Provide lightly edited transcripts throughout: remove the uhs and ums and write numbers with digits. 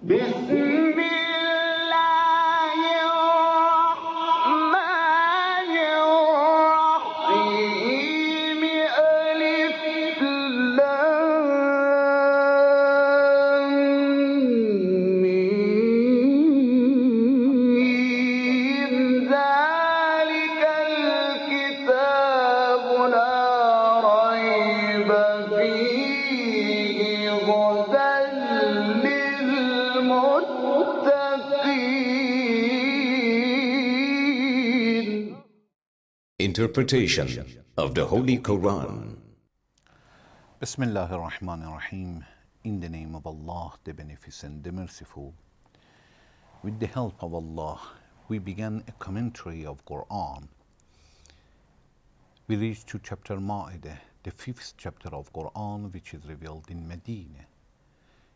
بسم الله الرحمن الرحيم ألف لام ميم ذلك الكتاب لا ريب فيه هدى للمتقين. Interpretation of the Holy Quran. Bismillahir Rahmanir Rahim. In the name of Allah, the Beneficent, the Merciful. With the help of Allah, we began a commentary of Quran. We reached to chapter Maeda, the 5th chapter of Quran, which is revealed in Medina.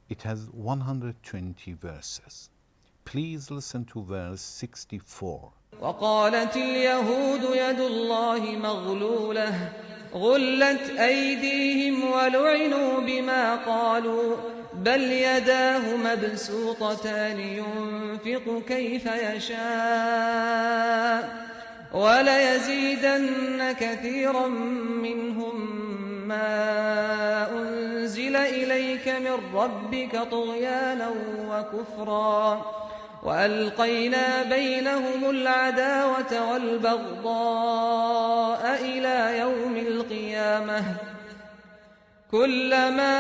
It has 120 verses. Please listen to verse 64. وقالت اليهود يد الله مغلولة غلت أيديهم ولعنوا بما قالوا بل يداه مبسوطتان ينفق كيف يشاء وليزيدن كثيرا منهم ما أنزل إليك من ربك طغيانا وكفرا وألقينا بينهم العداوة والبغضاء إلى يوم القيامة كلما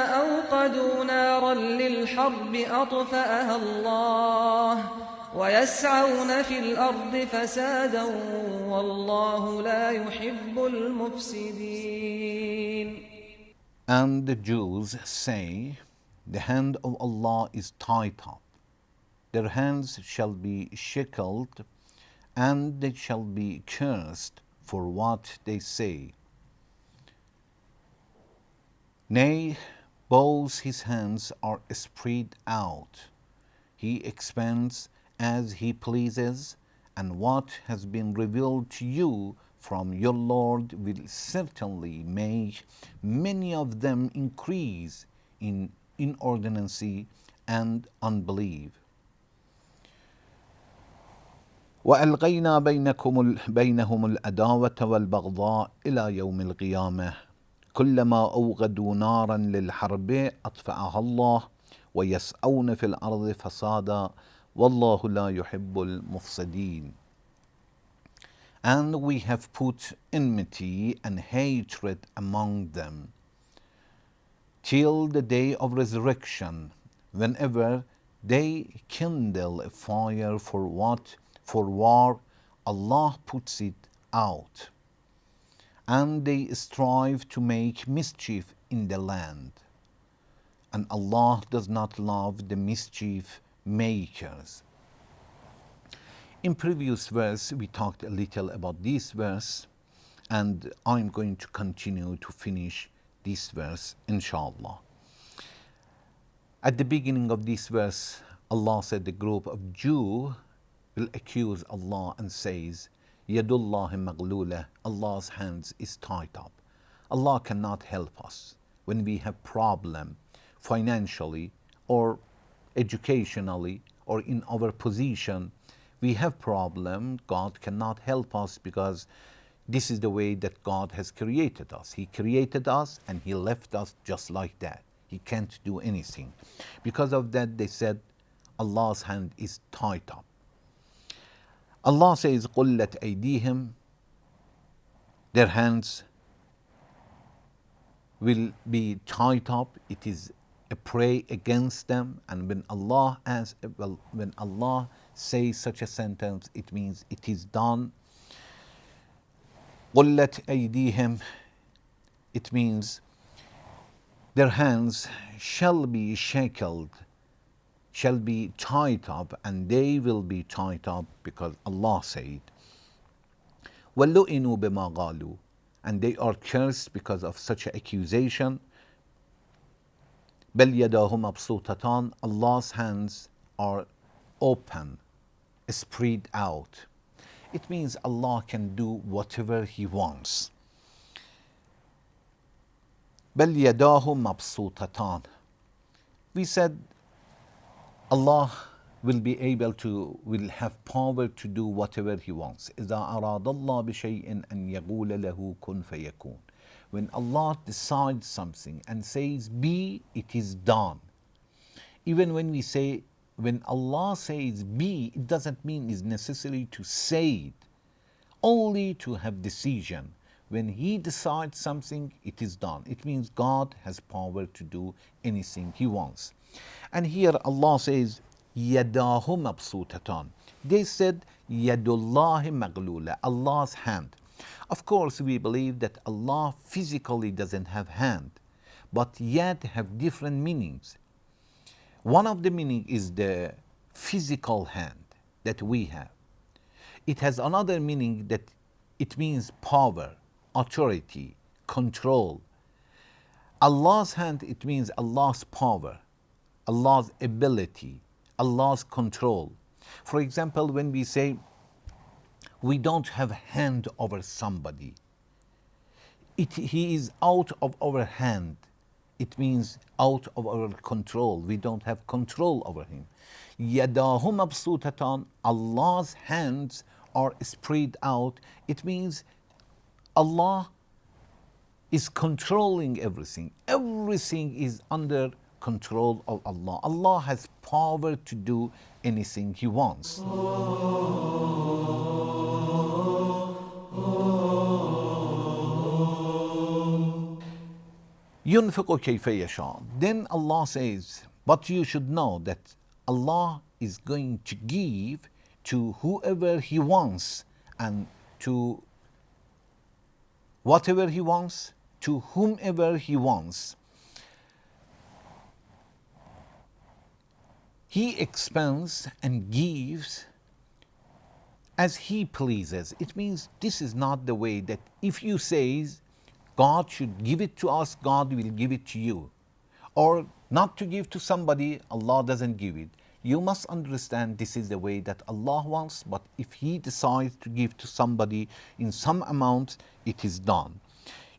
أوقدوا نارا للحرب أطفأها الله ويسعون في الأرض فسادا والله لا يحب المفسدين. And the Jews say, the hand of Allah is tied up. Their hands shall be shackled, and they shall be cursed for what they say. Nay, both his hands are spread out. He expands as he pleases, and what has been revealed to you from your Lord will certainly make many of them increase in inordinacy and unbelief. وألقينا بينهم العداوة والبغضاء إلى يوم القيامة كلما أوقدوا نارا للحرب أطفأها الله ويسعون في الأرض فسادا والله لا يحب المفسدين. And we have put enmity and hatred among them till the day of resurrection, whenever they kindle a fire for war, Allah puts it out, and they strive to make mischief in the land, and Allah does not love the mischief makers. In previous verse, we talked a little about this verse, and I'm going to continue to finish this verse, inshallah. At the beginning of this verse, Allah said the group of Jews will accuse Allah and says, Yadullahi maghlula, Allah's hands is tied up. Allah cannot help us when we have problem financially or educationally or in our position. We have problem, God cannot help us because this is the way that God has created us. He created us and He left us just like that. He can't do anything. Because of that, they said Allah's hand is tied up. Allah says, قُلَّتْ أَيْدِيهِمْ, their hands will be tied up. It is a prey against them. And when Allah says such a sentence, it means it is done. قُلَّتْ أَيْدِيهِمْ, it means their hands shall be shackled, shall be tied up, and they will be tied up because Allah said, وَلُّئِنُوا بِمَا قَالُوا, and they are cursed because of such an accusation. بَلْ يَدَاهُ مَبْسُوطَتَانِ, Allah's hands are open, spread out. It means Allah can do whatever He wants. بَلْ يَدَاهُ مَبْسُوطَتَانِ. We said Allah will have power to do whatever He wants. إذا أراد الله بشيء أن يقول له كن فيكون. When Allah decides something and says be, it is done. Even when Allah says be, it doesn't mean it's necessary to say it, only to have decision. When He decides something, it is done. It means God has power to do anything He wants. And here Allah says, يَدَاهُ مَبْسُوطَتان. They said, يَدُ اللَّهِ مَغْلُولَةً, Allah's hand. Of course, we believe that Allah physically doesn't have hand, but yet have different meanings. One of the meaning is the physical hand that we have. It has another meaning that it means power, authority, control. Allah's hand, it means Allah's power, Allah's ability, Allah's control. For example, when we say we don't have hand over somebody, he is out of our hand. It means out of our control. We don't have control over him. يَدَاهُ مَبْسُوطَتان, Allah's hands are spread out. It means Allah is controlling everything. Everything is under control of Allah. Allah has power to do anything He wants. يُنْفِقُ كَيْفَ يَشَاءُ. Then Allah says, but you should know that Allah is going to give to whoever He wants and to whatever He wants, to whomever He wants. He expends and gives as He pleases. It means this is not the way that if you say God should give it to us, God will give it to you. Or not to give to somebody, Allah doesn't give it. You must understand this is the way that Allah wants, but if He decides to give to somebody in some amount, it is done.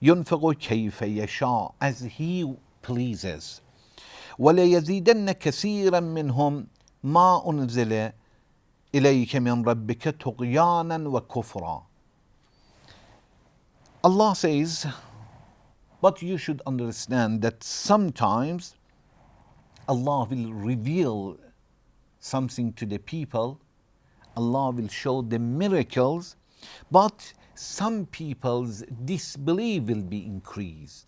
يُنْفِقُ كَيْفَ يَشَاءُ, as He pleases. وَلَيَزِيدَنَّ كَثِيرًا مِّنْهُمْ مَا أُنزِلَ إِلَيْكَ مِنْ رَبِّكَ طُغْيَانًا وَكُفْرًا. Allah says, but you should understand that sometimes Allah will reveal something to the people, Allah will show them miracles, but some people's disbelief will be increased,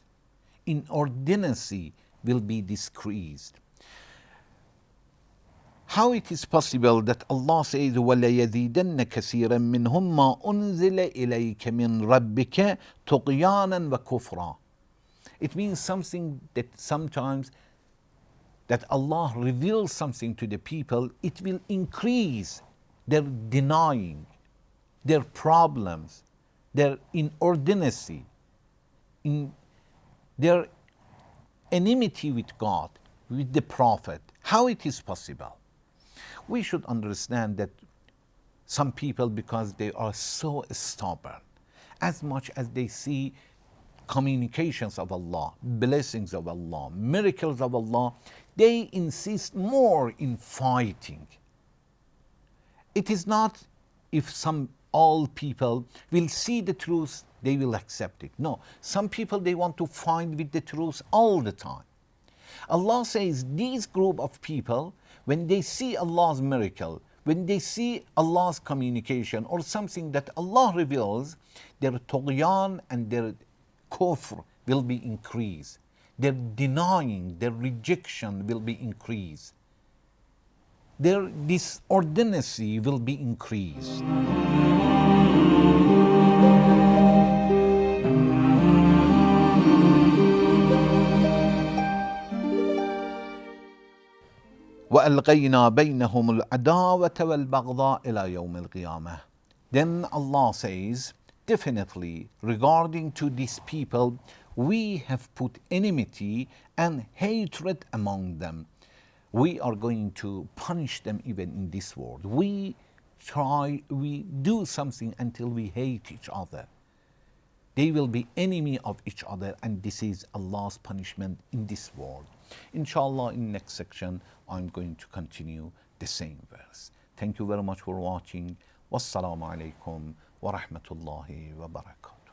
inordinacy will be decreased. How it is possible that Allah says, وَلَيَزِيدَنَّ كَثِيرًا مِّنْهُمْ مَا أُنزِلَ إِلَيْكَ مِنْ رَبِّكَ طُغْيَانًا وَكُفْرًا. It means something that sometimes that Allah reveals something to the people, it will increase their denying, their problems, their inordinacy, in their enmity with God, with the Prophet. How it is possible? We should understand that some people, because they are so stubborn, as much as they see communications of Allah, blessings of Allah, miracles of Allah, they insist more in fighting. It is not if all people will see the truth, they will accept it. No, some people, they want to fight with the truth all the time. Allah says these group of people, when they see Allah's miracle, when they see Allah's communication or something that Allah reveals, their tughyan and their kufr will be increased. Their denying, their rejection will be increased. Their disordinacy will be increased. وَأَلْقَيْنَا بَيْنَهُمُ الْعَدَاوَةَ وَالْبَغْضَاءَ إِلَى يَوْمِ الْقِيَامَةِ. Then Allah says, definitely regarding to these people, we have put enmity and hatred among them. We are going to punish them even in this world. We do something until we hate each other. They will be enemy of each other, and this is Allah's punishment in this world. Inshallah, in next section, I'm going to continue the same verse. Thank you very much for watching. Wassalamu alaikum wa rahmatullahi wa barakatuh.